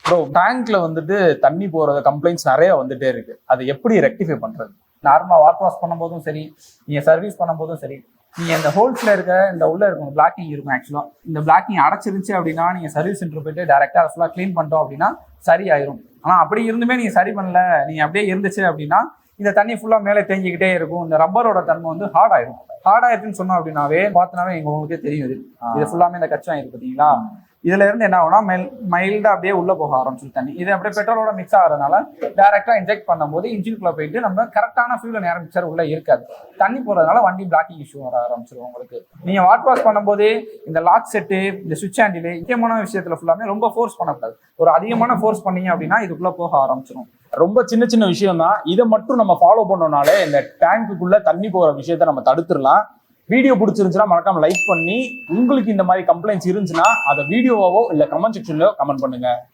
Bro டேங்க்ல வந்துட்டு தண்ணி போற கம்ப்ளைண்ட்ஸ் நிறைய வந்துட்டே இருக்கு. அதை எப்படி ரெக்டிஃபை பண்றது? நார்மலா வாட்டர் வாஷ் பண்ணும்போதும் சரி, நீங்க சர்வீஸ் பண்ணும்போதும் சரி, நீங்க இந்த ஹோல்ஸ்ல இருக்க இந்த உள்ள இருக்கும் பிளாக்கிங் இருக்கும். ஆக்சுவலா இந்த பிளாக்கிங் அடைச்சிருந்துச்சு அப்படின்னா நீங்க சர்வீஸ் சென்டர் போயிட்டு டைரக்டா ஃபுல்லா க்ளீன் பண்ணிட்டோம் அப்படின்னா சரி ஆயிரும். ஆனா அப்படி இருந்துமே நீங்க சரி பண்ணல, நீங்க அப்படியே இருந்துச்சு அப்படின்னா இந்த தண்ணி ஃபுல்லா மேலே தேங்கிக்கிட்டே இருக்கும். இந்த ரப்பரோட தன்மை வந்து ஹார்ட் ஆயிரும். ஹார்ட் ஆயிடுச்சுன்னு சொன்னோம் அப்படின்னாவே பார்த்தனாவே உங்களுக்கே தெரியும். இது ஃபுல்லாமே இந்த கச்சா இருக்கு பாத்தீங்களா, இதுல இருந்து என்ன ஆகும்னா மைல்டா அப்படியே உள்ள போக ஆரம்பிச்சு தண்ணி. இது அப்படியே பெட்ரோலோட மிக்ஸ் ஆகிறதுனால டைரக்டா இன்ஜெக்ட் பண்ணும்போது இன்ஜினுக்குள்ள போயிட்டு நம்ம கரெக்டான ஃபியூல் நேரம் உள்ள இருக்காது. தண்ணி போறதுனால வண்டி பிளாக்கிங் இஷ்யூ வர ஆரம்பிச்சிடும் உங்களுக்கு. நீங்க வாட்டர் வாஷ் பண்ணும்போது இந்த லாக் செட்டு, இந்த சுவிட்ச் ஹேண்டில், முக்கியமான விஷயத்துல ஃபுல்லாமே ரொம்ப ஃபோர்ஸ் பண்ணக்கூடாது. ஒரு அதிகமான ஃபோர்ஸ் பண்ணீங்க அப்படின்னா இதுக்குள்ள போக ஆரம்பிச்சிடும். ரொம்ப சின்ன சின்ன விஷயம் தான். இதை மட்டும் நம்ம ஃபாலோ பண்ணோம்னாலே இந்த டேங்குக்குள்ள தண்ணி போற விஷயத்த நம்ம தடுத்துடலாம். வீடியோ பிடிச்சிருந்துச்சுன்னா மறக்காம லைக் பண்ணி, உங்களுக்கு இந்த மாதிரி கம்ப்ளைண்ட்ஸ் இருந்துச்சுன்னா அதை வீடியோவாவோ இல்ல கமெண்ட் செக்ஷன்லயோ கமெண்ட் பண்ணுங்க.